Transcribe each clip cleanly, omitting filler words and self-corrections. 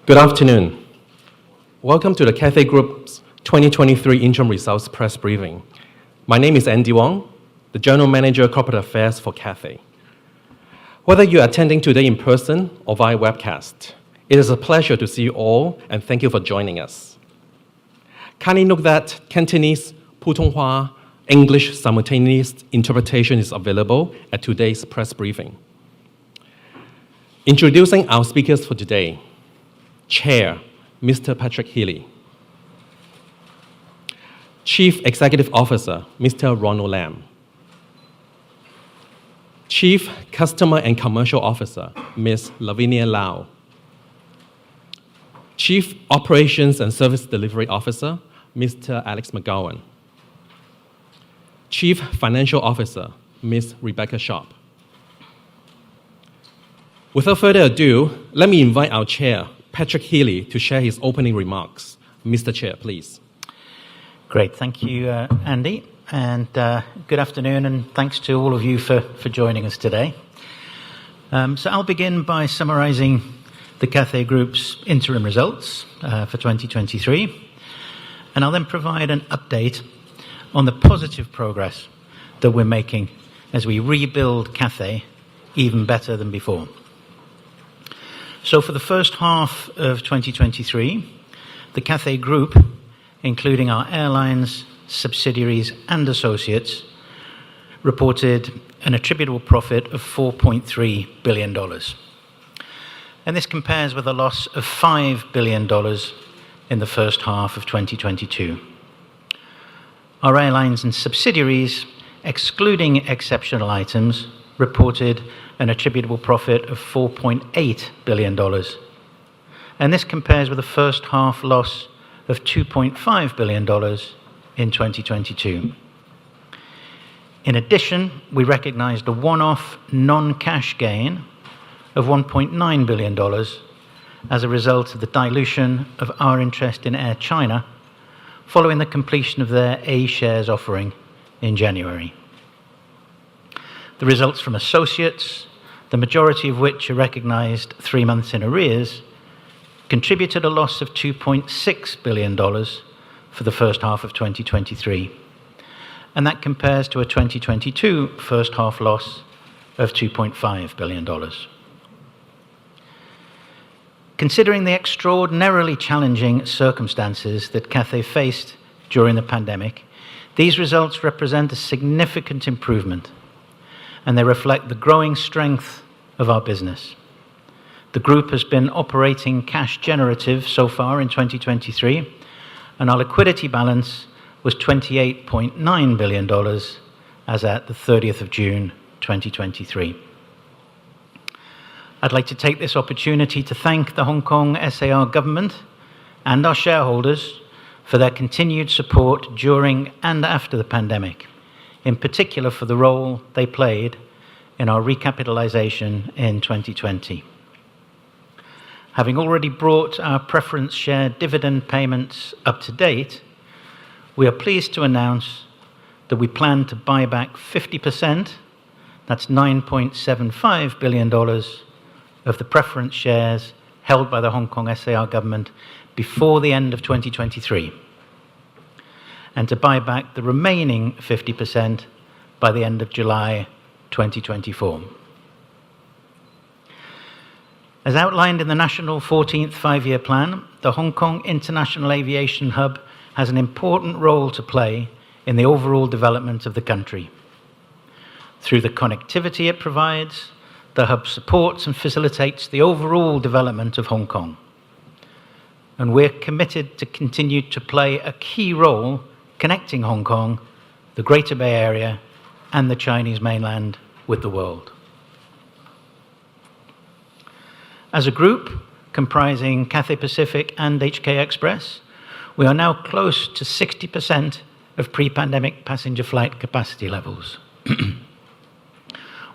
Good afternoon. Welcome to the Cathay Group's 2023 Interim Results Press Briefing. My name is Andy Wong, the General Manager of Corporate Affairs for Cathay. Whether you're attending today in person or via webcast, it is a pleasure to see you all and thank you for joining us. Kindly note that Cantonese, Putonghua, English simultaneous interpretation is available at today's press briefing. Introducing our speakers for today. Chair, Mr. Patrick Healy. Chief Executive Officer, Mr. Ronald Lam. Chief Customer and Commercial Officer, Ms. Lavinia Lau. Chief Operations and Service Delivery Officer, Mr. Alex McGowan. Chief Financial Officer, Ms. Rebecca Sharp. Without further ado, let me invite our chair, Patrick Healy, to share his opening remarks. Mr. Chair, please. Great, thank you, Andy, and good afternoon, and thanks to all of you for joining us today. So I'll begin by summarising the Cathay Group's interim results for 2023, and I'll then provide an update on the positive progress that we're making as we rebuild Cathay even better than before. So for the first half of 2023, the Cathay Group, including our airlines, subsidiaries and associates, reported an attributable profit of $4.3 billion. And this compares with a loss of $5 billion in the first half of 2022. Our airlines and subsidiaries, excluding exceptional items, reported an attributable profit of $4.8 billion. And this compares with a first half loss of $2.5 billion in 2022. In addition, we recognized a one-off non-cash gain of $1.9 billion as a result of the dilution of our interest in Air China following the completion of their A-shares offering in January. The results from associates, the majority of which are recognized 3 months in arrears, contributed a loss of $2.6 billion for the first half of 2023. and that compares to a 2022 first half loss of $2.5 billion. Considering the extraordinarily challenging circumstances that Cathay faced during the pandemic, these results represent a significant improvement, and they reflect the growing strength of our business. The group has been operating cash generative so far in 2023, and our liquidity balance was $28.9 billion as at the 30th of June 2023. I'd like to take this opportunity to thank the Hong Kong SAR government and our shareholders for their continued support during and after the pandemic, in particular for the role they played in our recapitalization in 2020. Having already brought our preference share dividend payments up to date, we are pleased to announce that we plan to buy back 50%, that's $9.75 billion, of the preference shares held by the Hong Kong SAR government before the end of 2023, and to buy back the remaining 50% by the end of July 2024. As outlined in the National 14th Five-Year Plan, the Hong Kong International Aviation Hub has an important role to play in the overall development of the country. Through the connectivity it provides, the hub supports and facilitates the overall development of Hong Kong. And we're committed to continue to play a key role connecting Hong Kong, the Greater Bay Area, and the Chinese mainland with the world. As a group comprising Cathay Pacific and HK Express, we are now close to 60% of pre-pandemic passenger flight capacity levels.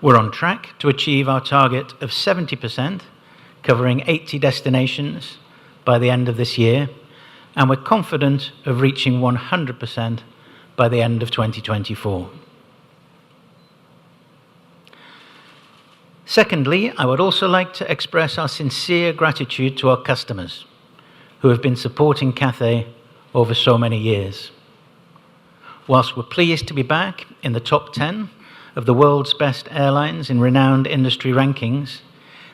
We're on track to achieve our target of 70%, covering 80 destinations by the end of this year, and we're confident of reaching 100% by the end of 2024. Secondly, I would also like to express our sincere gratitude to our customers who have been supporting Cathay over so many years. Whilst we're pleased to be back in the top 10 of the world's best airlines in renowned industry rankings,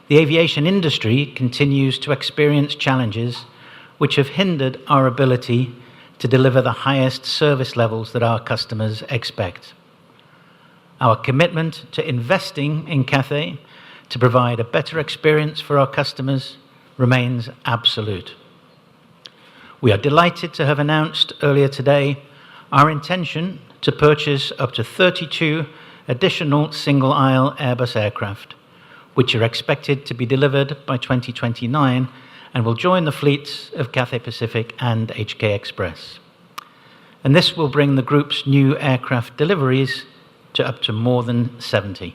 the aviation industry continues to experience challenges which have hindered our ability to deliver the highest service levels that our customers expect. Our commitment to investing in Cathay to provide a better experience for our customers remains absolute. We are delighted to have announced earlier today our intention to purchase up to 32 additional single-aisle Airbus aircraft, which are expected to be delivered by 2029 and will join the fleets of Cathay Pacific and HK Express. And this will bring the group's new aircraft deliveries to up to more than 70.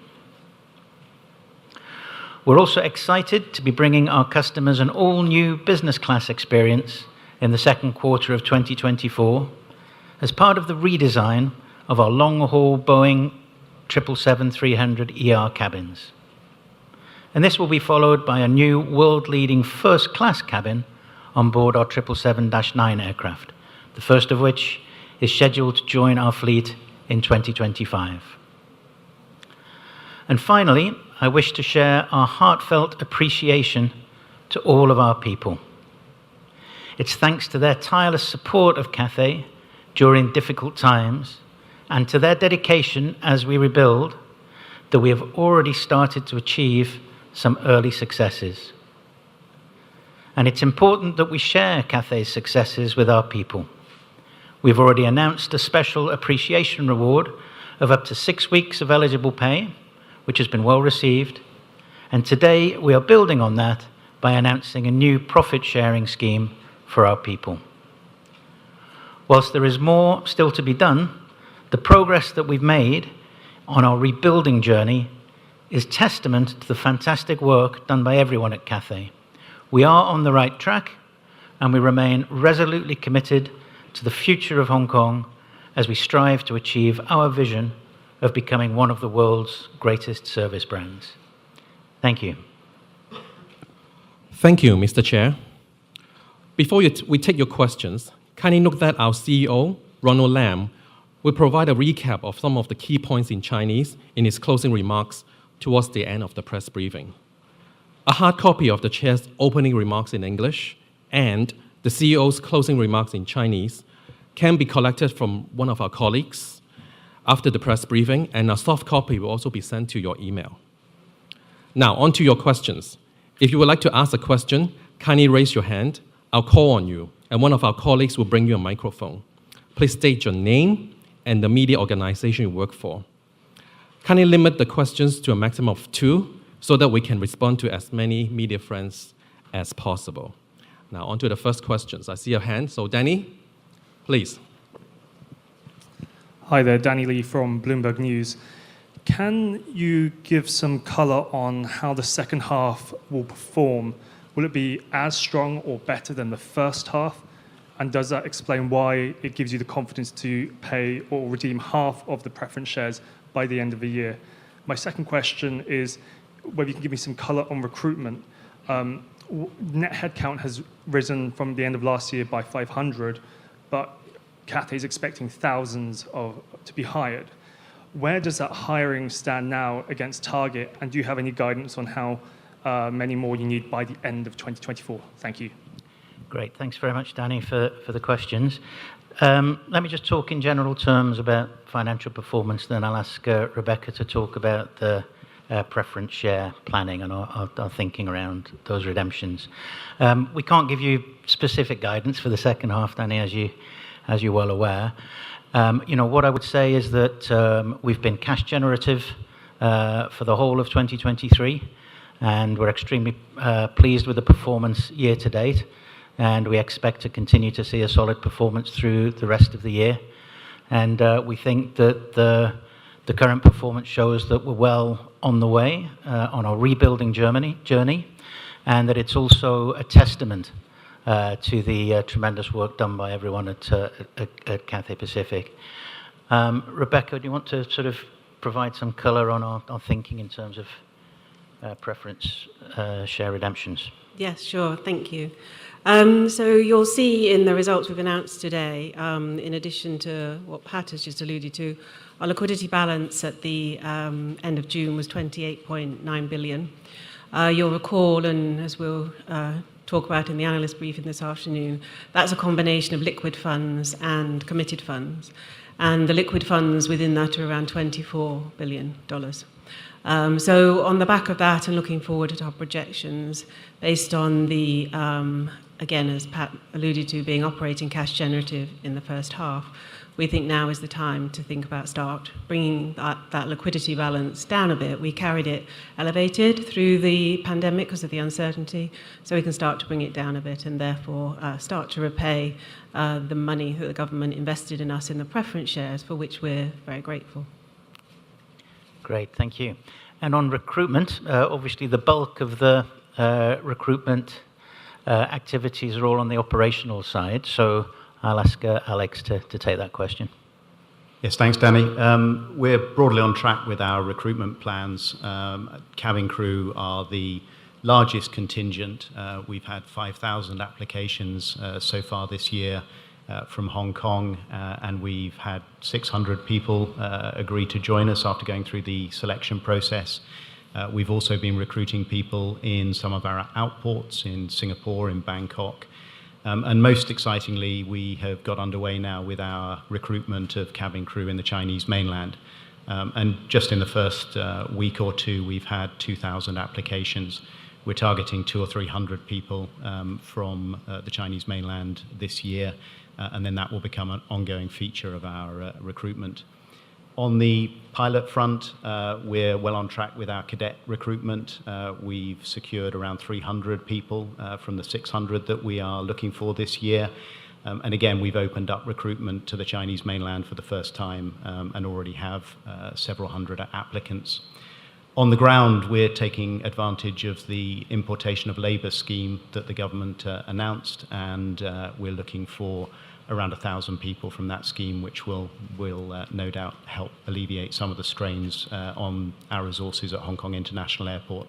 We're also excited to be bringing our customers an all-new business class experience in the second quarter of 2024 as part of the redesign of our long-haul Boeing 777-300ER cabins. And this will be followed by a new world-leading first-class cabin on board our 777-9 aircraft, the first of which is scheduled to join our fleet in 2025. And finally, I wish to share our heartfelt appreciation to all of our people. It's thanks to their tireless support of Cathay during difficult times and to their dedication as we rebuild that we have already started to achieve some early successes. And it's important that we share Cathay's successes with our people. We've already announced a special appreciation reward of up to 6 weeks of eligible pay, which has been well received. And today we are building on that by announcing a new profit-sharing scheme for our people. Whilst there is more still to be done, the progress that we've made on our rebuilding journey is testament to the fantastic work done by everyone at Cathay. We are on the right track, and we remain resolutely committed to the future of Hong Kong as we strive to achieve our vision of becoming one of the world's greatest service brands. Thank you. Thank you, Mr. Chair. Before we take your questions, kindly note that our CEO, Ronald Lam, will provide a recap of some of the key points in Chinese in his closing remarks towards the end of the press briefing. A hard copy of the chair's opening remarks in English and the CEO's closing remarks in Chinese can be collected from one of our colleagues after the press briefing, and a soft copy will also be sent to your email. Now, on to your questions. If you would like to ask a question, kindly raise your hand. I'll call on you, and one of our colleagues will bring you a microphone. Please state your name and the media organization you work for. Kindly limit the questions to a maximum of 2 so that we can respond to as many media friends as possible. Now, on to the first questions. I see a hand, so Danny, please. Hi there, Danny Lee from Bloomberg News. Can you give some color on how the second half will perform? Will it be as strong or better than the first half? And does that explain why it gives you the confidence to pay or redeem half of the preference shares by the end of the year? My second question is whether you can give me some color on recruitment. Net headcount has risen from the end of last year by 500, but Cathay is expecting thousands to be hired. Where does that hiring stand now against target? And do you have any guidance on how many more you need by the end of 2024? Thank you. Great. Thanks very much, Danny, for the questions. Let me just talk in general terms about financial performance, then I'll ask Rebecca to talk about the preference share planning and our thinking around those redemptions. We can't give you specific guidance for the second half, Danny, as you're well aware. What I would say is that we've been cash generative for the whole of 2023, and we're extremely pleased with the performance year to date, and we expect to continue to see a solid performance through the rest of the year. And we think that the current performance shows that we're well on the way on our rebuilding journey, and that it's also a testament to the tremendous work done by everyone at Cathay Pacific. Rebecca, do you want to sort of provide some color on our thinking in terms of preference share redemptions? Yes, sure. Thank you. So you'll see in the results we've announced today, in addition to what Pat has just alluded to, our liquidity balance at the end of June was 28.9 billion. You'll recall, and as we'll talk about in the analyst briefing this afternoon, that's a combination of liquid funds and committed funds. And the liquid funds within that are around $24 billion. So on the back of that and looking forward at our projections, based on the, again, as Pat alluded to, being operating cash generative in the first half, we think now is the time to think about start bringing that liquidity balance down a bit. We carried it elevated through the pandemic because of the uncertainty, so we can start to bring it down a bit and therefore start to repay the money that the government invested in us in the preference shares, for which we're very grateful. Great, thank you. And on recruitment, obviously the bulk of the recruitment activities are all on the operational side, so I'll ask Alex to take that question. Yes, thanks, Danny. We're broadly on track with our recruitment plans. Cabin crew are the largest contingent. We've had 5,000 applications so far this year from Hong Kong, and we've had 600 people agree to join us after going through the selection process. We've also been recruiting people in some of our outports in Singapore, in Bangkok. And most excitingly, we have got underway now with our recruitment of cabin crew in the Chinese mainland. And just in the first week or two, we've had 2,000 applications. We're targeting 200 or 300 people from the Chinese mainland this year, and then that will become an ongoing feature of our recruitment. On the pilot front, we're well on track with our cadet recruitment. We've secured around 300 people from the 600 that we are looking for this year. And again, we've opened up recruitment to the Chinese mainland for the first time and already have several hundred applicants. On the ground, we're taking advantage of the importation of labour scheme that the government announced, and we're looking for around 1,000 people from that scheme, which will no doubt help alleviate some of the strains on our resources at Hong Kong International Airport.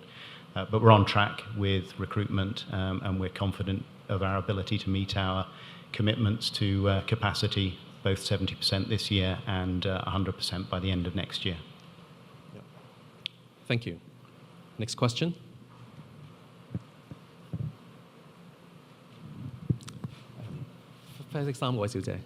But we're on track with recruitment, and we're confident of our ability to meet our commitments to capacity both 70% this year and 100% by the end of next year. Thank you. Next question.啡色衫嗰位小姐。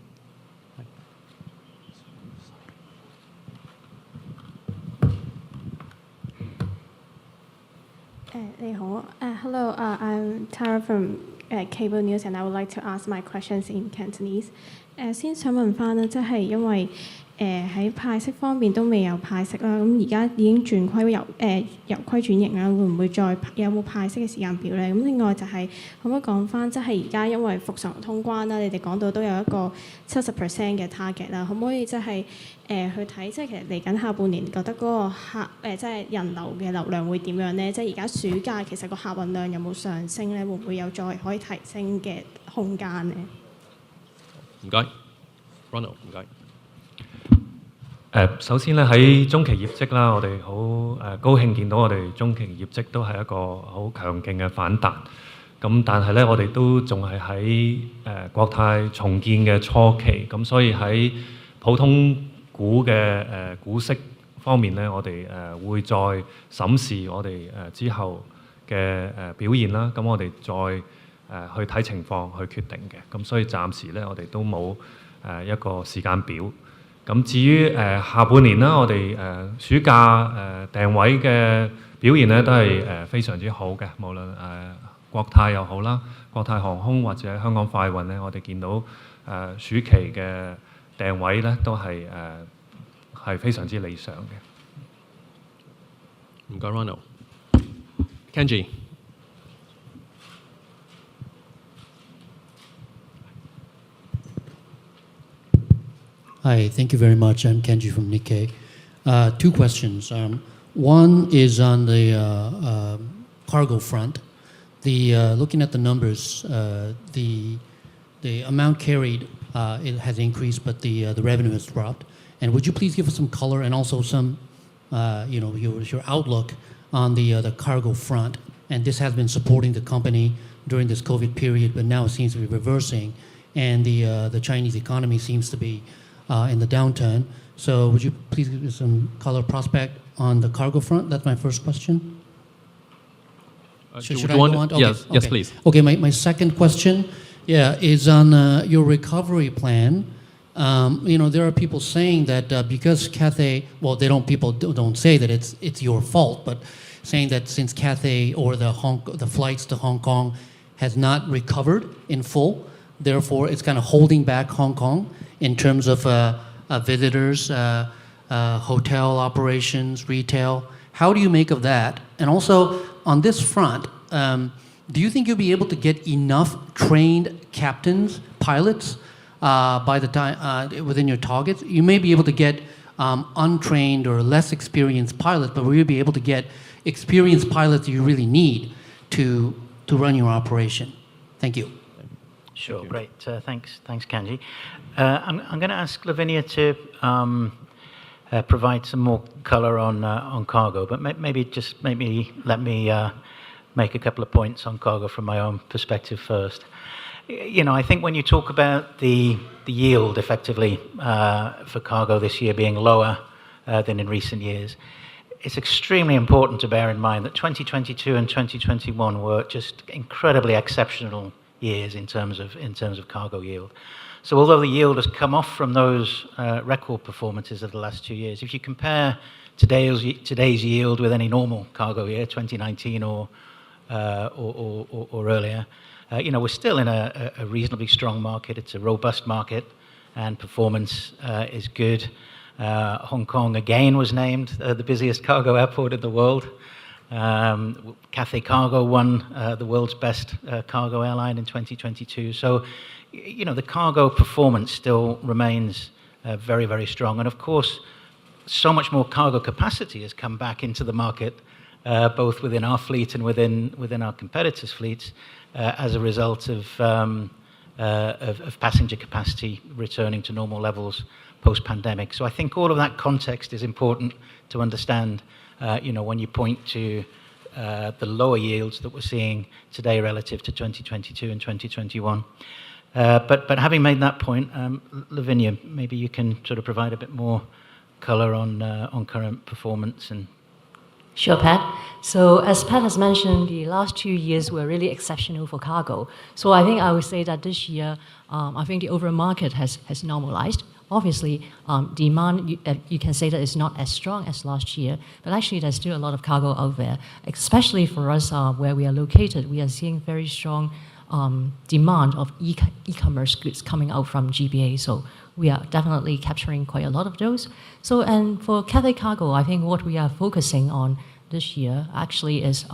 Hello, I'm Tara from Cable News, and I would like to ask my questions in Cantonese. 先想問翻咧，即係因為喺派息方面都未有派息啦，咁而家已經轉虧由虧轉盈啦，會唔會再有冇派息嘅時間表咧？咁另外就係可唔可以講翻，即係而家因為復常通關啦，你哋講到都有一個70% 嘅 target 啦，可唔可以即係去睇，即係其實嚟緊下半年覺得嗰個客即係人流嘅流量會點樣咧？即係而家暑假其實個客運量有冇上升咧？會唔會有再可以提升嘅空間咧？唔該 ，Ronald 唔該。首先咧喺中期業績啦，我哋好高興見到我哋中期業績都係一個好強勁嘅反彈。咁但係咧，我哋都仲係喺國泰重建嘅初期，咁所以喺普通股嘅股息方面咧，我哋會再審視我哋之後嘅表現啦。咁我哋再去睇情況去決定嘅。咁所以暫時咧，我哋都冇一個時間表。咁至於下半年啦，我哋暑假訂位嘅表現咧都係非常之好嘅，無論國泰又好啦，國泰航空或者香港快運咧，我哋見到暑期嘅訂位咧都係非常之理想嘅。唔該 Ronald。Kenji。Hi, thank you very much. I'm Kenji from Nikkei. Two questions. One is on the cargo front. Looking at the numbers, the amount carried it has increased, but the revenue has dropped. And would you please give us some color and also some, your outlook on the cargo front? And this has been supporting the company during this COVID period, but now it seems to be reversing, and the Chinese economy seems to be in the downturn. So would you please give us some color prospect on the cargo front? That's my first question. Should I go on? Okay. Yes, yes, please. Okay, my second question, is on your recovery plan. There are people saying that because Cathay, well, people don't say that it's your fault, but saying that since Cathay or the flights to Hong Kong has not recovered in full, therefore it's kind of holding back Hong Kong in terms of visitors, hotel operations, retail. How do you make of that? And also on this front, do you think you'll be able to get enough trained captains, pilots, by the time within your targets? You may be able to get untrained or less experienced pilots, but will you be able to get experienced pilots you really need to run your operation? Thank you. Sure, great. Thanks, Kanji. I'm going to ask Lavinia to provide some more color on cargo, but maybe let me make a couple of points on cargo from my own perspective first. I think when you talk about the yield effectively for cargo this year being lower than in recent years, it's extremely important to bear in mind that 2022 and 2021 were just incredibly exceptional years in terms of cargo yield. So although the yield has come off from those record performances of the last 2 years, if you compare today's yield with any normal cargo year, 2019 or earlier, we're still in a reasonably strong market. It's a robust market, and performance is good. Hong Kong again was named the busiest cargo airport in the world. Cathay Cargo won the world's best cargo airline in 2022. So, the cargo performance still remains very, very strong. And of course, so much more cargo capacity has come back into the market, both within our fleet and within our competitors' fleets, as a result of passenger capacity returning to normal levels post-pandemic. So I think all of that context is important to understand. When you point to the lower yields that we're seeing today relative to 2022 and 2021. But having made that point, Lavinia, maybe you can sort of provide a bit more color on current performance and. Sure, Pat. So as Pat has mentioned, the last 2 years were really exceptional for cargo. So I think I would say that this year, I think the overall market has normalized. Obviously, demand, you can say that it's not as strong as last year, but actually there's still a lot of cargo out there, especially for us where we are located. We are seeing very strong demand of e-commerce goods coming out from GBA. So we are definitely capturing quite a lot of those. So, and for Cathay Cargo, I think what we are focusing on this year actually is,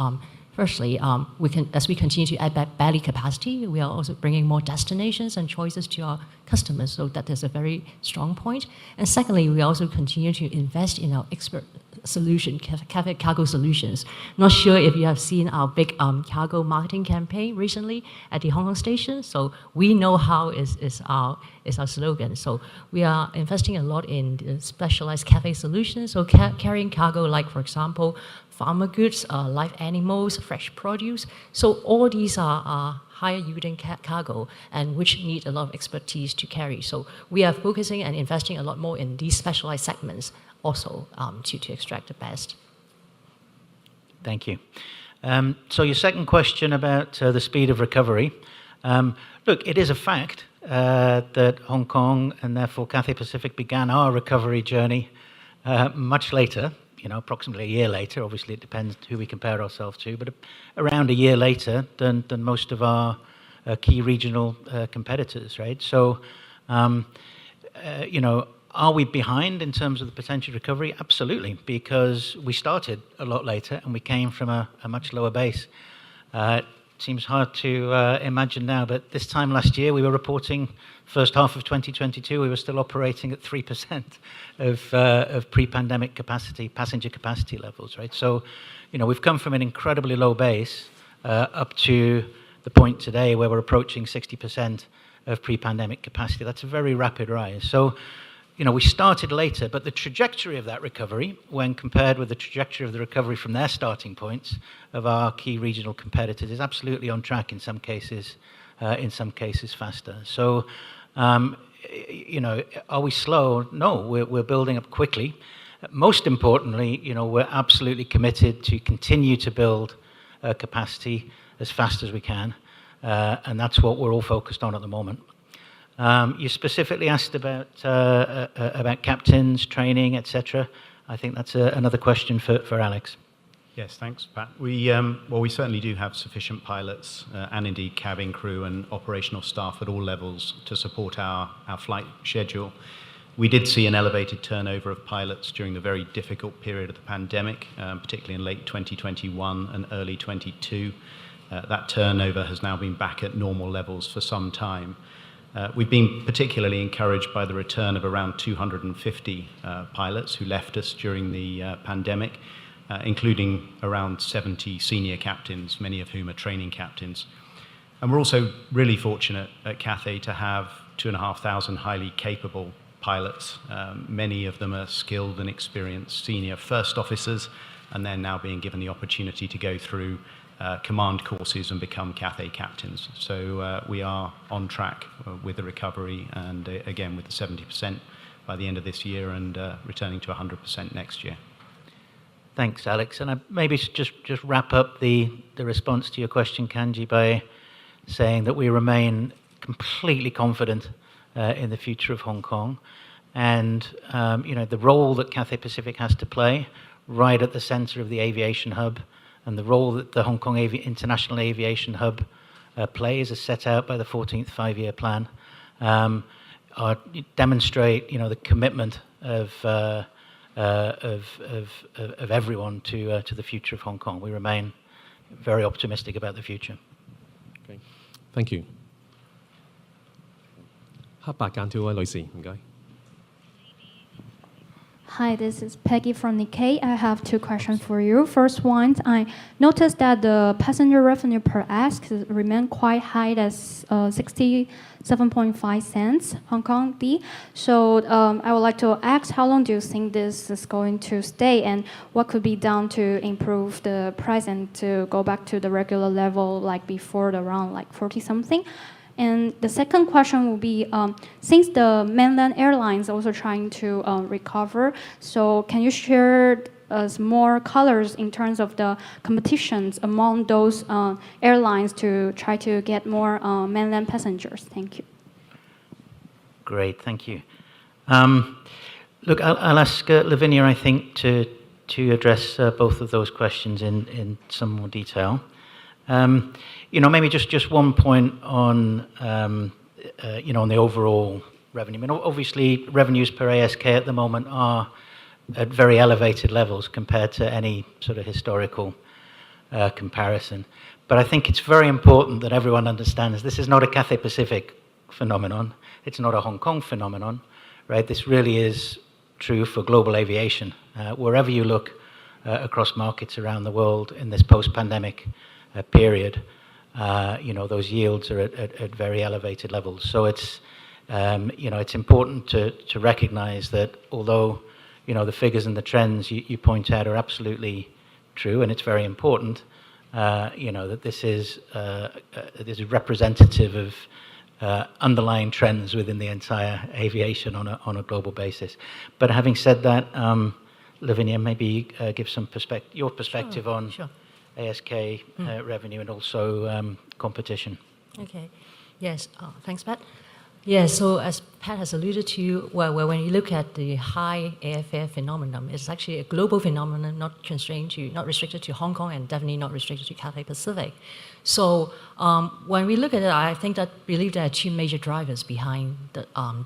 firstly, as we continue to add back belly capacity, we are also bringing more destinations and choices to our customers. So that is a very strong point. And secondly, we also continue to invest in our expert solution, Cathay Cargo Solutions. Not sure if you have seen our big cargo marketing campaign recently at the Hong Kong station. So we know how is our slogan. So we are investing a lot in specialized Cathay solutions. So carrying cargo like, for example, farmer goods, live animals, fresh produce. So all these are higher yielding cargo and which need a lot of expertise to carry. So we are focusing and investing a lot more in these specialized segments also to extract the best. Thank you. So your second question about the speed of recovery. Look, it is a fact that Hong Kong and therefore Cathay Pacific began our recovery journey much later, approximately a year later. Obviously, it depends who we compare ourselves to, but around a year later than most of our key regional competitors, right? So, are we behind in terms of the potential recovery? Absolutely, because we started a lot later and we came from a much lower base. It seems hard to imagine now, but this time last year we were reporting first half of 2022, we were still operating at 3% of pre-pandemic capacity, passenger capacity levels, right? So, we've come from an incredibly low base up to the point today where we're approaching 60% of pre-pandemic capacity. That's a very rapid rise. So, we started later, but the trajectory of that recovery, when compared with the trajectory of the recovery from their starting points of our key regional competitors, is absolutely on track in some cases faster. So, are we slow? No, we're building up quickly. Most importantly, we're absolutely committed to continue to build capacity as fast as we can, and that's what we're all focused on at the moment. You specifically asked about captains, training, etc. I think that's another question for Alex. Yes, thanks, Pat. We certainly do have sufficient pilots and indeed cabin crew and operational staff at all levels to support our flight schedule. We did see an elevated turnover of pilots during the very difficult period of the pandemic, particularly in late 2021 and early 22. That turnover has now been back at normal levels for some time. We've been particularly encouraged by the return of around 250 pilots who left us during the pandemic, including around 70 senior captains, many of whom are training captains. And we're also really fortunate at Cathay to have 2,500 highly capable pilots. Many of them are skilled and experienced senior first officers, and they're now being given the opportunity to go through command courses and become Cathay captains. So we are on track with the recovery and again with the 70% by the end of this year and returning to 100% next year. Thanks, Alex. And I maybe just wrap up the response to your question, Kanji, by saying that we remain completely confident in the future of Hong Kong and the role that Cathay Pacific has to play right at the center of the aviation hub, and the role that the Hong Kong International Aviation Hub plays as set out by the 14th five-year plan, demonstrate the commitment of everyone to the future of Hong Kong. We remain very optimistic about the future. Okay. Thank you. 黑白間條位女士，唔該。 Hi, this is Peggy from Nikkei. I have two questions for you. First one, I noticed that the passenger revenue per ASK remained quite high at 67.5 cents Hong Kong D. So I would like to ask, how long do you think this is going to stay, and what could be done to improve the price and to go back to the regular level like before, around like 40 something? And the second question will be, since the mainland airlines also trying to recover, so can you share us more colors in terms of the competitions among those airlines to try to get more mainland passengers? Thank you. Great, thank you. Look, I'll ask Lavinia, I think, to address both of those questions in some more detail. Maybe just one point on, on the overall revenue. I mean, obviously, revenues per ASK at the moment are at very elevated levels compared to any sort of historical comparison. But I think it's very important that everyone understands this is not a Cathay Pacific phenomenon. It's not a Hong Kong phenomenon, right? This really is true for global aviation. Wherever you look across markets around the world in this post-pandemic period, those yields are at very elevated levels. So it's important to recognize that although the figures and the trends you point out are absolutely true, and it's very important, that this is representative of underlying trends within the entire aviation on a global basis. But having said that, Lavinia, maybe give your perspective on ASK revenue and also competition. Okay. Yes. Thanks, Pat. Yeah, so as Pat has alluded to, when you look at the high airfare phenomenon, it's actually a global phenomenon, not restricted to Hong Kong and definitely not restricted to Cathay Pacific. So when we look at it, I believe there are two major drivers behind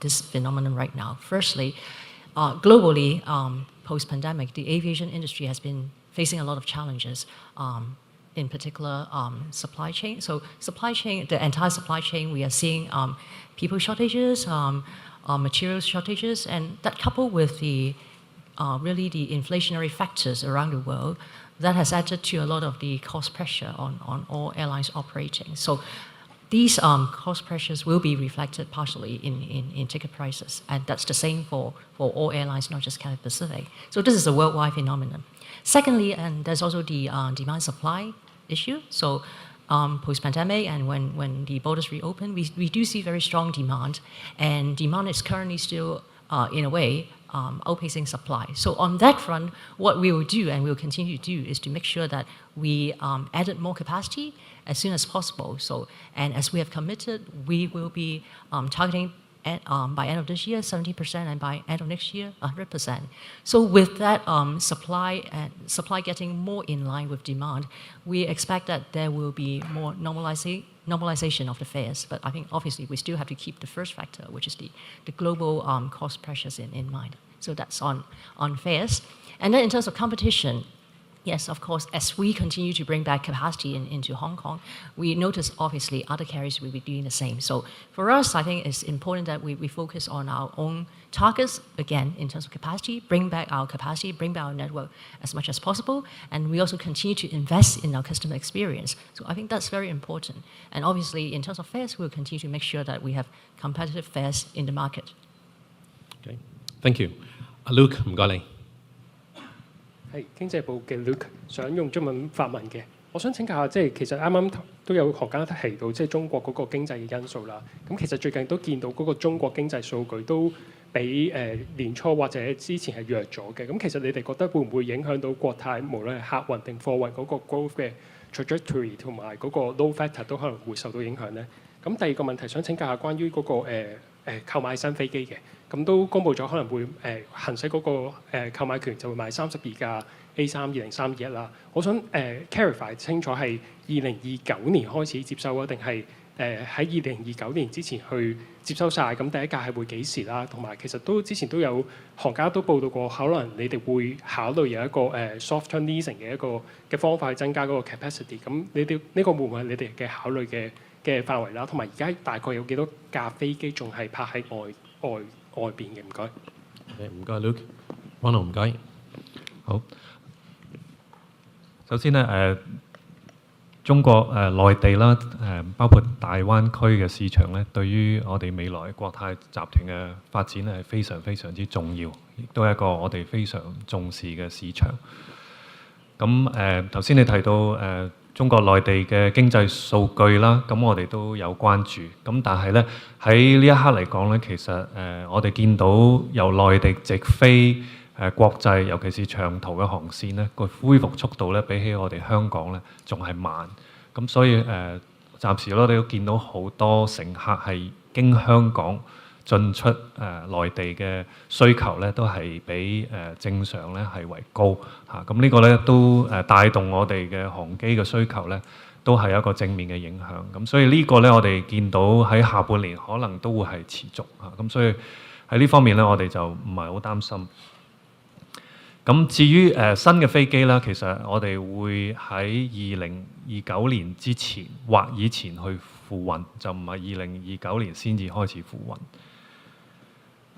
this phenomenon right now. Firstly, globally, post-pandemic, the aviation industry has been facing a lot of challenges, in particular supply chain. So the entire supply chain, we are seeing people shortages, materials shortages, and that coupled with the inflationary factors around the world, that has added to a lot of the cost pressure on all airlines operating. So these cost pressures will be reflected partially in ticket prices, and that's the same for all airlines, not just Cathay Pacific. So this is a worldwide phenomenon. Secondly, and there's also the demand-supply issue. So post-pandemic and when the borders reopen, we do see very strong demand, and demand is currently still, in a way, outpacing supply. So on that front, what we will do and we will continue to do is to make sure that we added more capacity as soon as possible. So, and as we have committed, we will be targeting by end of this year 70%, and by end of next year 100%. So with that supply getting more in line with demand, we expect that there will be more normalization of the fares. But I think obviously we still have to keep the first factor, which is the global cost pressures in mind. So that's on fares. And then in terms of competition, yes, of course, as we continue to bring back capacity into Hong Kong, we notice obviously other carriers will be doing the same. So for us, I think it's important that we focus on our own targets, again, in terms of capacity, bring back our capacity, bring back our network as much as possible, and we also continue to invest in our customer experience. So I think that's very important. And obviously, in terms of fares, we'll continue to make sure that we have competitive fares in the market. Okay, thank you. Luke, 唔該你。係經濟部嘅 Luke， 想用中文發問嘅。我想請教下，其實啱啱都有行家提到，中國嗰個經濟嘅因素啦。咁其實最近都見到嗰個中國經濟數據都比年初或者之前係弱咗嘅。咁其實你哋覺得會唔會影響到國泰無論係客運定貨運嗰個 growth 嘅 trajectory 同埋嗰個 load factor 都可能會受到影響呢？咁第二個問題想請教下關於嗰個購買新飛機嘅。咁都公佈咗可能會行使嗰個購買權就會買32架 A320-321啦。我想clarify 清楚係2029年開始接收啊，定係喺2029年之前去接收晒？咁第一架係會幾時啦？同埋其實之前都有行家都報道過，可能你哋會考慮有一個soft turn leasing 嘅方法去增加嗰個 capacity。咁你哋呢個會唔會係你哋嘅考慮嘅範圍啦？同埋而家大概有幾多架飛機仲係泊喺外邊嘅？唔該。唔該 Luke。Ronald 唔該。好。首先咧中國內地啦包括大灣區嘅市場咧，對於我哋未來國泰集團嘅發展係非常非常之重要，亦都係一個我哋非常重視嘅市場。咁頭先你提到中國內地嘅經濟數據啦，咁我哋都有關注。咁但係咧喺呢一刻嚟講咧，其實我哋見到由內地直飛國際，尤其是長途嘅航線咧，個恢復速度咧比起我哋香港咧仲係慢。咁所以暫時我哋都見到好多乘客係經香港進出內地嘅需求咧，都係比正常咧係為高嚇。咁呢個咧都帶動我哋嘅航機嘅需求咧，都係一個正面嘅影響。咁所以呢個咧，我哋見到喺下半年可能都會係持續嚇。咁所以喺呢方面咧，我哋就唔係好擔心。咁至於新嘅飛機啦，其實我哋會喺2029年之前或以前去付運，就唔係2029年先至開始付運。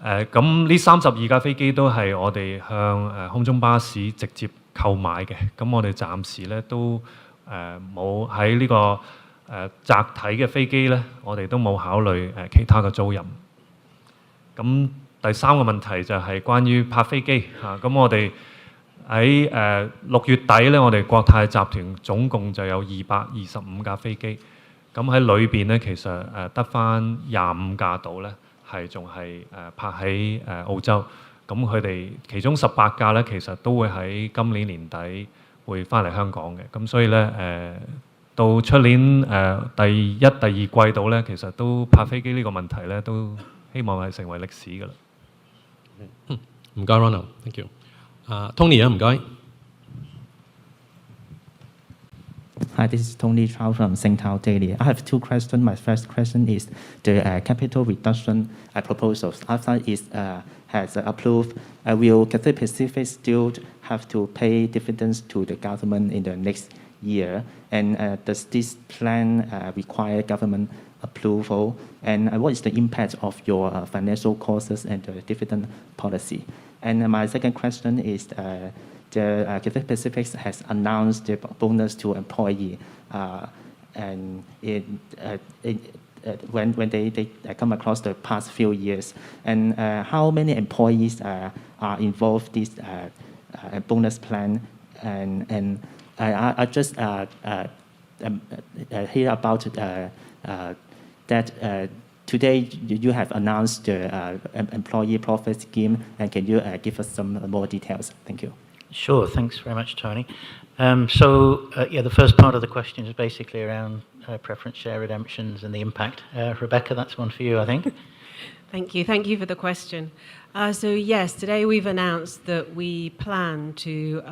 咁呢32架飛機都係我哋向空中巴士直接購買嘅。咁我哋暫時咧都冇喺呢個窄體嘅飛機咧，我哋都冇考慮其他嘅租賃。咁第三個問題就係關於泊飛機嚇。咁我哋喺6月底咧，我哋國泰集團總共就有225架飛機。咁喺裏邊咧，其實得返25架度咧，係仲係泊喺澳洲。咁佢哋其中18架咧，其實都會喺今年年底會翻嚟香港嘅。咁所以咧到出年第一、第二季度咧，其實都泊飛機呢個問題咧，都希望係成為歷史㗎啦。唔該 Ronald，thank you。Tony 啊，唔該。Hi, this is Tony Chow from Singtao Daily. I have two questions. My first question is the capital reduction proposals. After it has approved, will Cathay Pacific still have to pay dividends to the government in the next year? And does this plan require government approval? And what is the impact of your financial costs and the dividend policy? And my second question is the Cathay Pacific has announced the bonus to employee, and when they come across the past few years, and how many employees are involved in this bonus plan, and I just hear about that today you have announced the employee profit scheme, and can you give us some more details? Thank you. Sure, thanks very much, Tony. The first part of the question is basically around preference share redemptions and the impact. Rebecca, that's one for you, I think. Thank you for the question. So yes, today we've announced that we plan to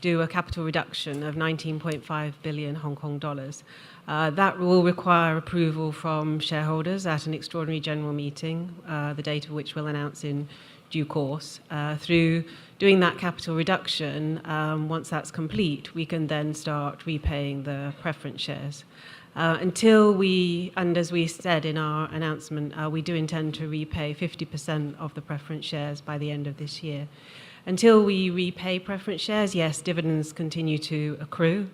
do a capital reduction of 19.5 billion Hong Kong dollars. That will require approval from shareholders at an extraordinary general meeting, the date of which we'll announce in due course. Through doing that capital reduction, once that's complete, we can then start repaying the preference shares. Until we, and as we said in our announcement, we do intend to repay 50% of the preference shares by the end of this year. Until we repay preference shares, yes, dividends continue to accrue.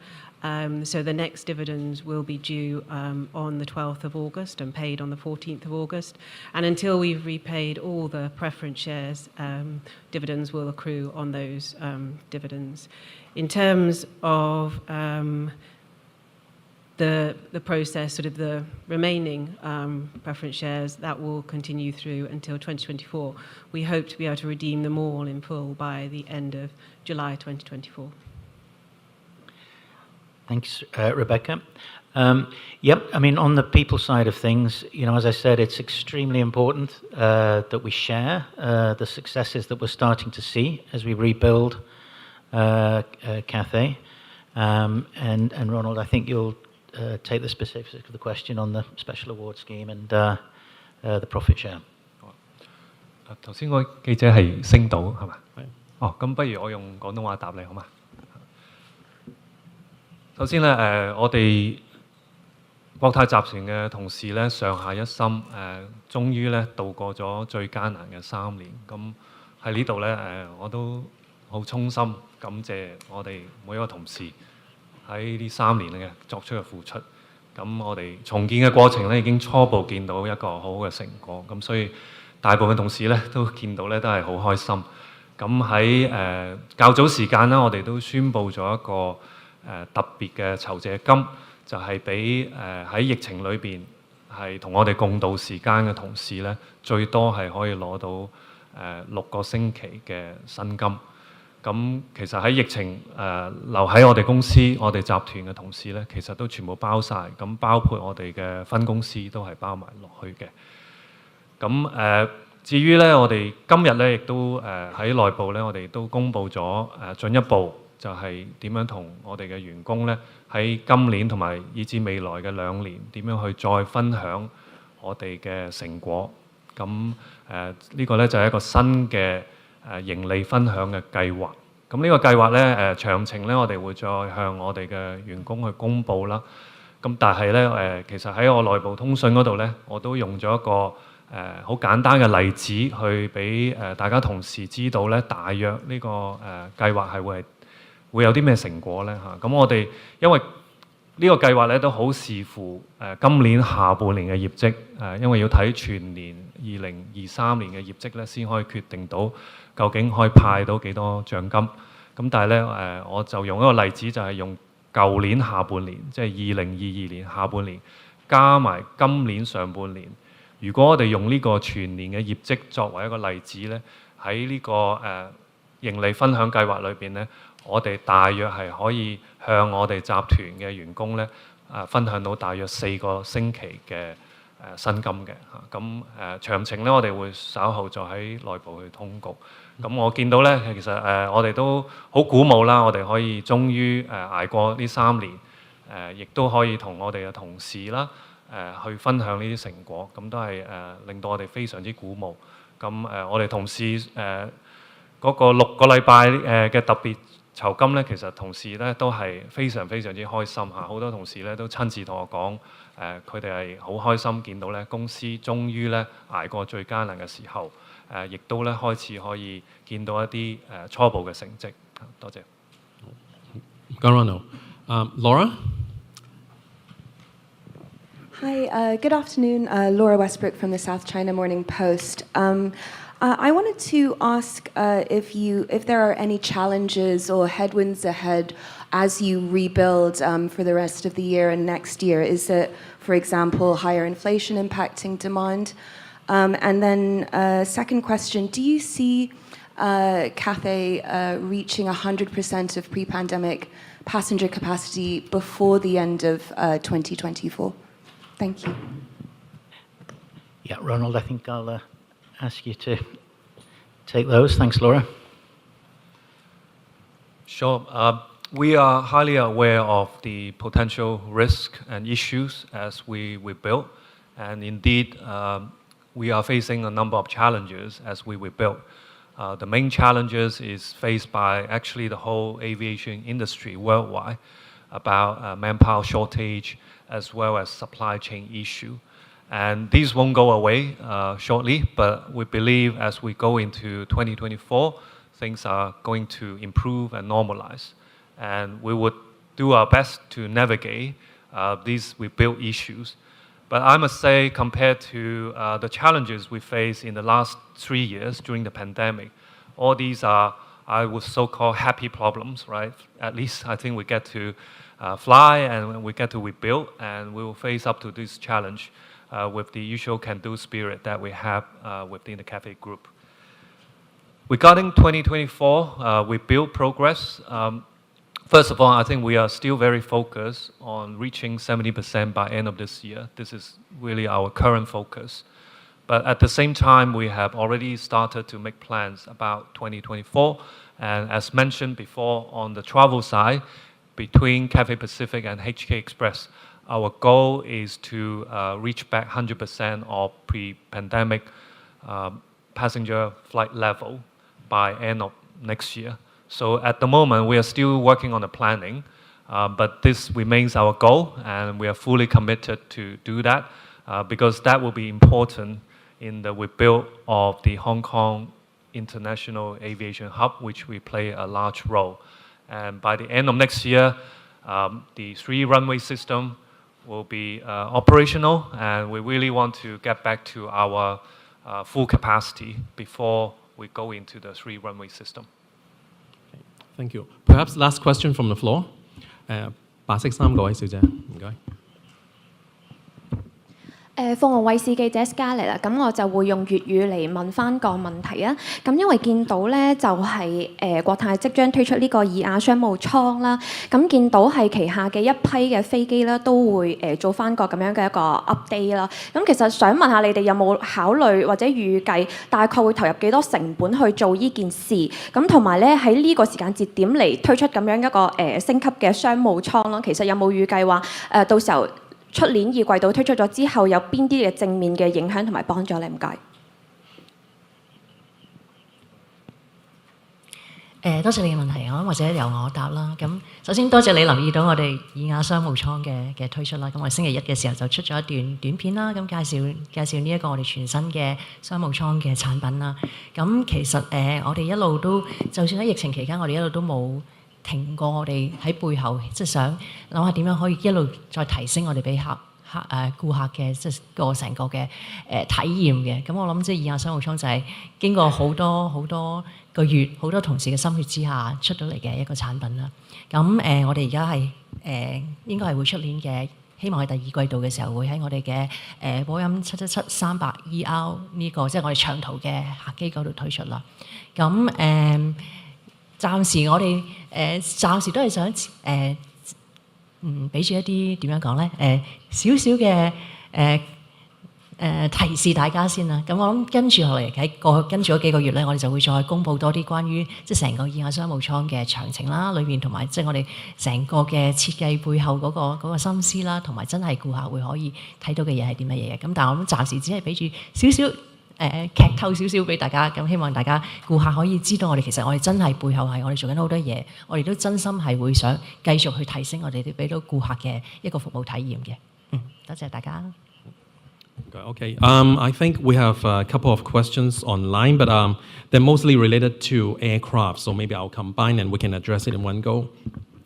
So the next dividends will be due on the 12th of August and paid on the 14th of August. And until we've repaid all the preference shares, dividends will accrue on those dividends. In terms of the process, sort of the remaining preference shares, that will continue through until 2024. We hope to be able to redeem them all in full by the end of July 2024. Thanks, Rebecca. Yep, I mean, on the people side of things, you know, as I said, it's extremely important that we share the successes that we're starting to see as we rebuild Cathay. And Ronald, I think you'll take the specifics of the question on the special award scheme and the profit share. 頭先嗰記者係星島係嘛？哦，咁不如我用廣東話答你好嘛？首先咧，我哋國泰集團嘅同事咧，上下一心，終於咧度過咗最艱難嘅3年。咁喺呢度咧，我都好衷心感謝我哋每一個同事喺呢3年嘅作出嘅付出。咁我哋重建嘅過程咧，已經初步見到一個好好嘅成果。咁所以大部分同事咧都見到咧都係好開心。咁喺較早時間啦，我哋都宣布咗一個特別嘅酬謝金，就係俾喺疫情裏邊係同我哋共度時間嘅同事咧，最多係可以攞到6個星期嘅薪金。咁其實喺疫情留喺我哋公司、我哋集團嘅同事咧，其實都全部包晒，咁包括我哋嘅分公司都係包埋落去嘅。咁至於咧，我哋今日咧亦都喺內部咧，我哋都公布咗進一步就係點樣同我哋嘅員工咧喺今年同埋以至未來嘅2年點樣去再分享我哋嘅成果。咁呢個咧就係一個新嘅盈利分享嘅計劃。咁呢個計劃咧詳情咧，我哋會再向我哋嘅員工去公佈啦。咁但係咧其實喺我內部通訊嗰度咧，我都用咗一個好簡單嘅例子去俾大家同事知道咧，大約呢個計劃係會有啲咩成果咧嚇。咁我哋因為呢個計劃咧都好視乎今年下半年嘅業績，因為要睇全年2023年嘅業績咧，先可以決定到究竟可以派到幾多獎金。咁但係咧我就用一個例子，就係用舊年下半年，即係2022年下半年加埋今年上半年。如果我哋用呢個全年嘅業績作為一個例子咧，喺呢個盈利分享計劃裏邊咧，我哋大約係可以向我哋集團嘅員工咧分享到大約4個星期嘅薪金嘅嚇。咁詳情咧，我哋會稍後再喺內部去通告。咁我見到咧，其實我哋都好鼓舞啦，我哋可以終於捱過呢3年，亦都可以同我哋嘅同事啦去分享呢啲成果，咁都係令到我哋非常之鼓舞。咁我哋同事嗰個6個禮拜嘅特別酬金咧，其實同事咧都係非常之開心嚇。好多同事咧都親自同我講，佢哋係好開心見到咧公司終於咧捱過最艱難嘅時候，亦都咧開始可以見到一啲初步嘅成績。多謝。Laura? Hi, good afternoon. Laura Westbrook from the South China Morning Post. I wanted to ask if there are any challenges or headwinds ahead as you rebuild for the rest of the year and next year. Is it, for example, higher inflation impacting demand? And then second question, do you see Cathay reaching 100% of pre-pandemic passenger capacity before the end of 2024? Thank you. Yeah, Ronald, I think I'll ask you to take those. Thanks, Laura. Sure. We are highly aware of the potential risk and issues as we build. And indeed, we are facing a number of challenges as we build. The main challenges is faced by actually the whole aviation industry worldwide about manpower shortage as well as supply chain issue. And these won't go away shortly, but we believe as we go into 2024, things are going to improve and normalize. And we would do our best to navigate these rebuild issues. But I must say, compared to the challenges we faced in the last 3 years during the pandemic, all these are, I would so-called happy problems, right? At least I think we get to fly and we get to rebuild, and we will face up to this challenge with the usual can-do spirit that we have within the Cathay Group. Regarding 2024 rebuild progress, first of all, I think we are still very focused on reaching 70% by end of this year. This is really our current focus. But at the same time, we have already started to make plans about 2024. And as mentioned before, on the travel side, between Cathay Pacific and HK Express, our goal is to reach back 100% of pre-pandemic passenger flight level by end of next year. So at the moment, we are still working on the planning, but this remains our goal, and we are fully committed to do that because that will be important in the rebuild of the Hong Kong International Aviation Hub, which we play a large role. And by the end of next year, the 3-runway system will be operational, and we really want to get back to our full capacity before we go into the 3-runway system. Thank you. Perhaps last question from the floor. 白色衫嗰位小姐，唔該。鳳凰衛視記者 Scarlett 啦，咁我就會用粵語嚟問翻個問題啊。咁因為見到咧就係國泰即將推出呢個2亞商務艙啦，咁見到係旗下嘅一批嘅飛機啦都會做翻個咁樣嘅一個 update 啦。咁其實想問下你哋有冇考慮或者預計大概會投入幾多成本去做呢件事？咁同埋咧喺呢個時間節點嚟推出咁樣一個升級嘅商務艙啦，其實有冇預計話到時候出年2季度推出咗之後，有邊啲嘅正面嘅影響同埋幫助咧？唔該。多謝你嘅問題，我或者由我答啦。咁首先多謝你留意到我哋2亞商務艙嘅推出啦。咁我哋星期1嘅時候就出咗一段短片啦，咁介紹呢一個我哋全新嘅商務艙嘅產品啦。咁其實我哋一路都，就算喺疫情期間，我哋一路都冇停過，我哋喺背後即係想諗下點樣可以一路再提升我哋俾顧客嘅即係個成個嘅體驗嘅。咁我諗即係2亞商務艙就係經過好多個月好多同事嘅心血之下出到嚟嘅一個產品啦。咁我哋而家係應該係會出年嘅，希望喺第2季度嘅時候會喺我哋嘅波音777-300ER 呢個即係我哋長途嘅客機嗰度推出啦。咁暫時我哋暫時都係想俾住一啲點樣講咧少少嘅提示大家先啦。咁我諗跟住落嚟喺跟住嗰幾個月咧，我哋就會再公布多啲關於即係成個2亞商務艙嘅詳情啦，裏面同埋即係我哋成個嘅設計背後嗰個心思啦，同埋真係顧客會可以睇到嘅嘢係啲乜嘢嘅。咁但係我諗暫時只係俾住少少。劇透少少俾大家，咁希望大家顧客可以知道我哋其實我哋真係背後係我哋做緊好多嘢，我哋都真心係會想繼續去提升我哋俾到顧客嘅一個服務體驗嘅。多謝大家。Okay, I think we have a couple of questions online, but they're mostly related to aircraft, so maybe I'll combine and we can address it in one go.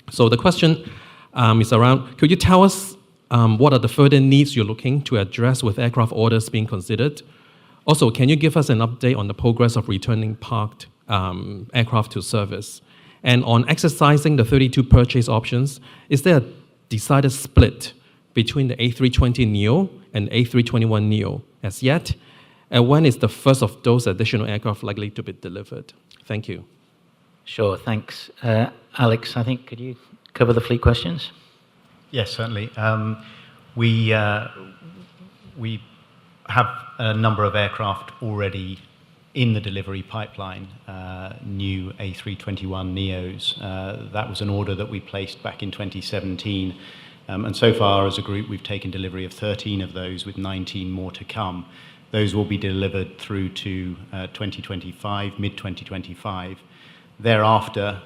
So the question is around, could you tell us what are the further needs you're looking to address with aircraft orders being considered? Also, can you give us an update on the progress of returning parked aircraft to service? And on exercising the 32 purchase options, is there a decided split between the A320neo and A321neo as yet? And when is the first of those additional aircraft likely to be delivered? Thank you. Sure, thanks. Alex, I think, could you cover the fleet questions? Yes, certainly. We have a number of aircraft already in the delivery pipeline, new A321neos. That was an order that we placed back in 2017. And so far as a group, we've taken delivery of 13 of those with 19 more to come. Those will be delivered through to 2025, mid-2025. Thereafter,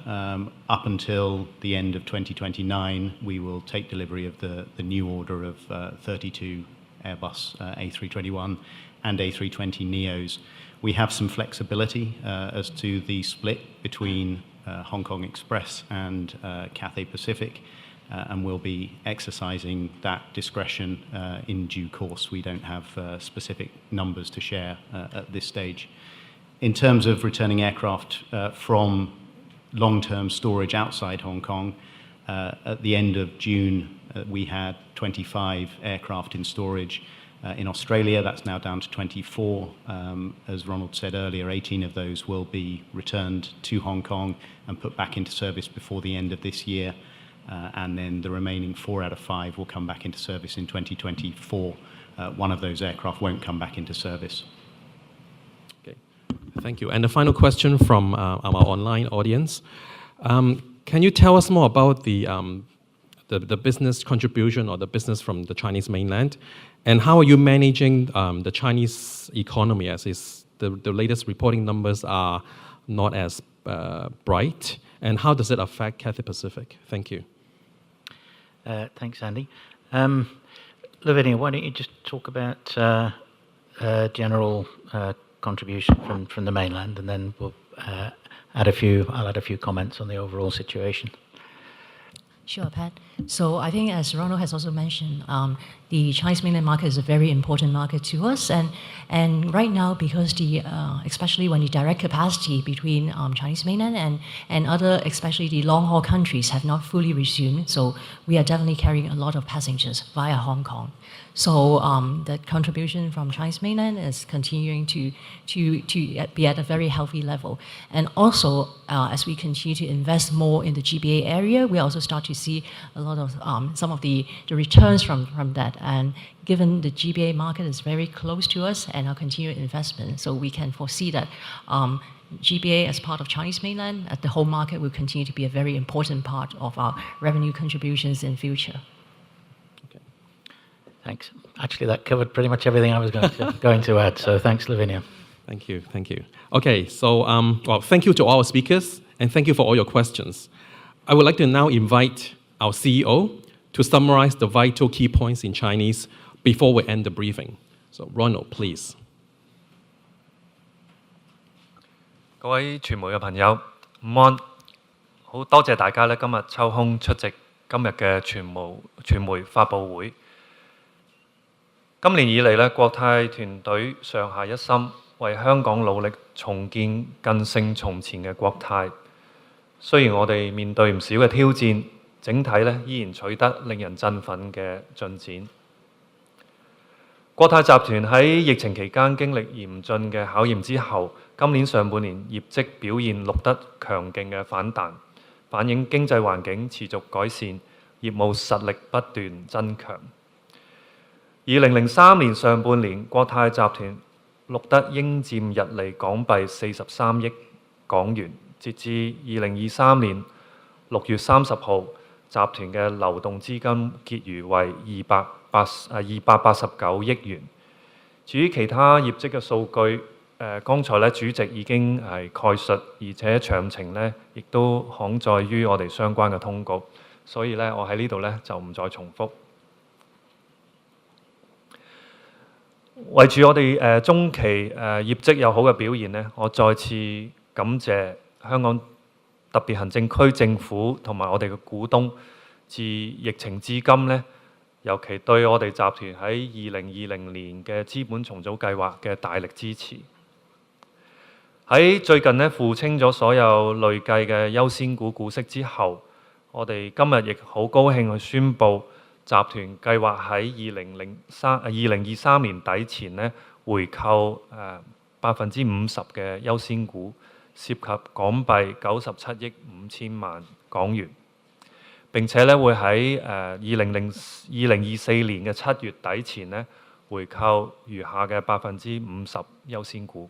up until the end of 2029, we will take delivery of the new order of 32 Airbus A321 and A320neos. We have some flexibility as to the split between Hong Kong Express and Cathay Pacific, and we'll be exercising that discretion in due course. We don't have specific numbers to share at this stage. In terms of returning aircraft from long-term storage outside Hong Kong, at the end of June, we had 25 aircraft in storage. In Australia, that's now down to 24. As Ronald said earlier, 18 of those will be returned to Hong Kong and put back into service before the end of this year. And then the remaining 4 out of 5 will come back into service in 2024. One of those aircraft won't come back into service. Okay, thank you. And the final question from our online audience. Can you tell us more about the business contribution or the business from the Chinese mainland? And how are you managing the Chinese economy as is the latest reporting numbers are not as bright? And how does it affect Cathay Pacific? Thank you. Thanks, Andy. Lavinia, why don't you just talk about general contribution from the mainland, and then we'll I'll add a few comments on the overall situation. Sure, Pat. So I think as Ronald has also mentioned, the Chinese mainland market is a very important market to us, and right now, because especially when the direct capacity between Chinese mainland and other, especially the long-haul countries, have not fully resumed, so we are definitely carrying a lot of passengers via Hong Kong. So the contribution from Chinese mainland is continuing to be at a very healthy level. And also, as we continue to invest more in the GBA area, we also start to see a lot of some of the returns from that. And given the GBA market is very close to us and our continued investment, so we can foresee that GBA as part of Chinese mainland, the whole market will continue to be a very important part of our revenue contributions in future. Thanks. Actually, that covered pretty much everything I was going to add. So thanks, Lavinia. Thank you. Okay, so well, thank you to all our speakers, and thank you for all your questions. I would like to now invite our CEO to summarize the vital key points in Chinese before we end the briefing. So Ronald, please. 各位傳媒嘅朋友，午安！好多謝大家咧今日抽空出席今日嘅傳媒發佈會。今年以嚟咧，國泰團隊上下一心，為香港努力重建更勝從前嘅國泰。雖然我哋面對唔少嘅挑戰，整體咧依然取得令人振奮嘅進展。國泰集團喺疫情期間經歷嚴峻嘅考驗之後，今年上半年業績表現錄得強勁嘅反彈，反映經濟環境持續改善，業務實力不斷增強。2003年上半年，國泰集團錄得應佔溢利港幣43億港元，截至2023年6月30號，集團嘅流動資金結餘為289億元。至於其他業績嘅數據，剛才咧主席已經係概述，而且詳情咧亦都刊載於我哋相關嘅通告，所以咧我喺呢度咧就唔再重複。為住我哋中期業績有好嘅表現呢，我再次感謝香港特別行政區政府同埋我哋嘅股東，自疫情至今呢，尤其對我哋集團喺2020年嘅資本重組計劃嘅大力支持。喺最近呢，付清咗所有累計嘅優先股股息之後，我哋今日亦好高興去宣布，集團計劃喺2023年底前呢回購50%嘅優先股，涉及港幣97億5千萬港元。並且咧會喺2024年嘅7月底前呢回購餘下嘅50%優先股。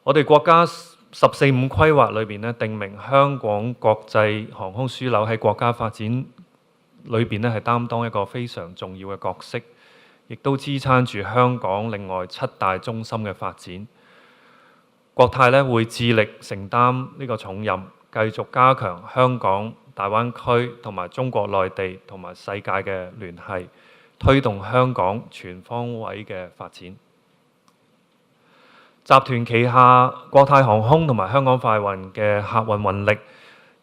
我哋國家14.5規劃裏邊咧定明香港國際航空樞紐喺國家發展裏邊咧係擔當一個非常重要嘅角色，亦都支撐住香港另外7大中心嘅發展。國泰咧會致力承擔呢個重任，繼續加強香港、大灣區同埋中國內地同埋世界嘅聯繫，推動香港全方位嘅發展。集團旗下國泰航空同埋香港快運嘅客運運力，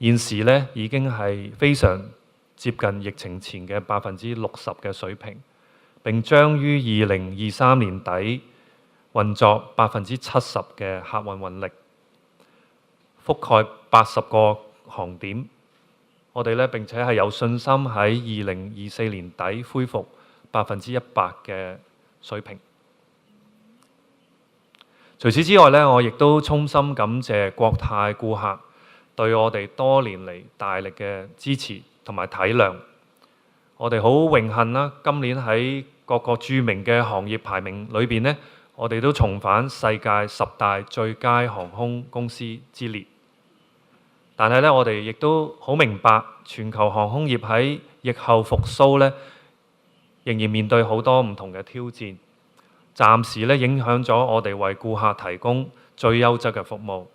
現時咧已經係非常接近疫情前嘅60%嘅水平，並將於2023年底運作70%嘅客運運力，覆蓋80個航點。我哋咧並且係有信心喺2024年底恢復100%嘅水平。除此之外咧，我亦都衷心感謝國泰顧客對我哋多年嚟大力嘅支持同埋體諒。我哋好榮幸啦，今年喺各個著名嘅行業排名裏邊呢，我哋都重返世界10大最佳航空公司之列。但係咧，我哋亦都好明白，全球航空業喺疫後復甦咧，仍然面對好多唔同嘅挑戰。暫時咧影響咗我哋為顧客提供最優質嘅服務。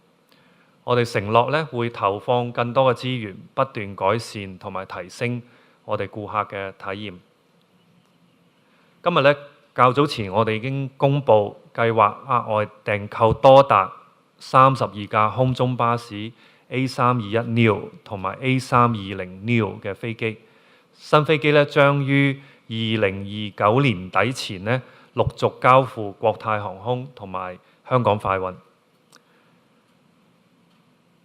我哋承諾咧會投放更多嘅資源，不斷改善同埋提升我哋顧客嘅體驗。今日咧較早前，我哋已經公布計劃額外訂購多達32架空中巴士 A321neo 同埋 A320neo 嘅飛機，新飛機咧將於2029年底前咧陸續交付國泰航空同埋香港快運，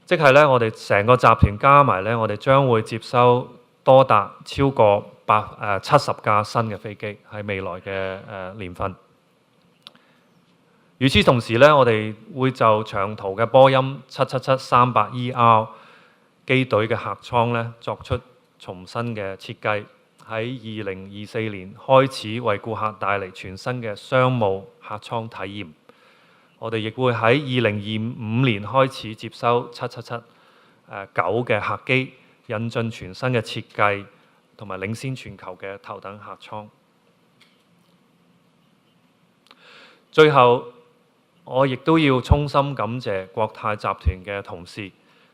即係咧我哋成個集團加埋咧，我哋將會接收多達超過70架新嘅飛機喺未來嘅年份。與此同時咧，我哋會就長途嘅波音777-300ER 機隊嘅客艙咧作出重新嘅設計，喺2024年開始為顧客帶嚟全新嘅商務客艙體驗。我哋亦會喺2025年開始接收777-9嘅客機，引進全新嘅設計同埋領先全球嘅頭等客艙。最後，我亦都要衷心感謝國泰集團嘅同事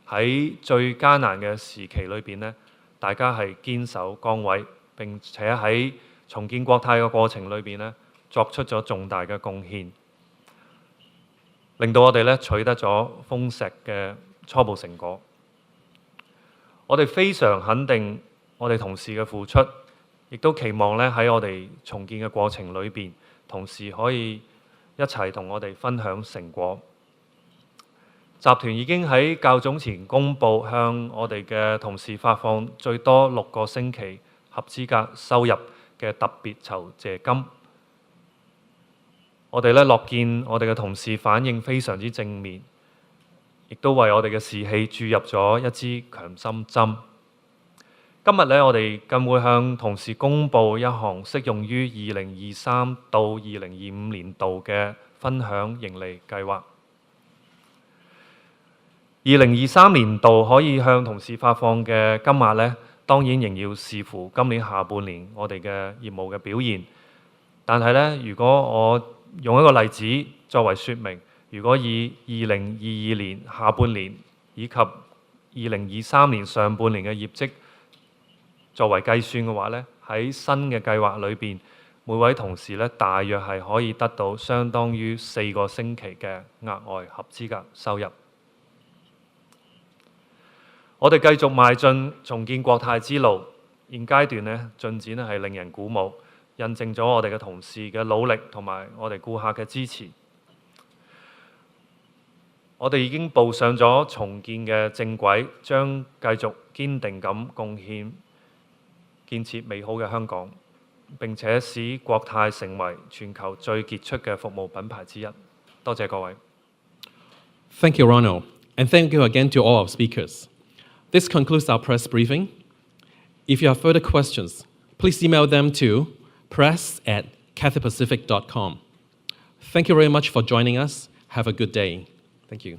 喺最艱難嘅時期裏邊呢，大家係堅守崗位，並且喺重建國泰嘅過程裏邊呢，作出咗重大嘅貢獻，令到我哋呢取得咗豐碩嘅初步成果。我哋非常肯定我哋同事嘅付出，亦都期望呢喺我哋重建嘅過程裏邊，同事可以一齊同我哋分享成果。集團已經喺較早前公布向我哋嘅同事發放最多6個星期合資格收入嘅特別酬謝金。我哋樂見我哋嘅同事反應非常之正面，亦都為我哋嘅士氣注入咗一支強心針。今日我哋更會向同事公布一項適用於2023到2025年度嘅分享盈利計劃。2023年度可以向同事發放嘅金額呢，當然仍要視乎今年下半年我哋嘅業務嘅表現。但係呢，如果我用一個例子作為說明，如果以2022年下半年以及2023年上半年嘅業績作為計算嘅話呢，喺新嘅計劃裏邊，每位同事呢大約係可以得到相當於4個星期嘅額外合資格收入。我哋繼續邁進重建國泰之路，現階段呢進展係令人鼓舞，印證咗我哋嘅同事嘅努力同埋我哋顧客嘅支持。我哋已經步上咗重建嘅正軌，將繼續堅定咁貢獻建設美好嘅香港，並且使國泰成為全球最傑出嘅服務品牌之一。多謝各位。Thank you, Ronald, and thank you again to all our speakers. This concludes our press briefing. If you have further questions, please email them to press@cathaypacific.com. Thank you very much for joining us. Have a good day. Thank you.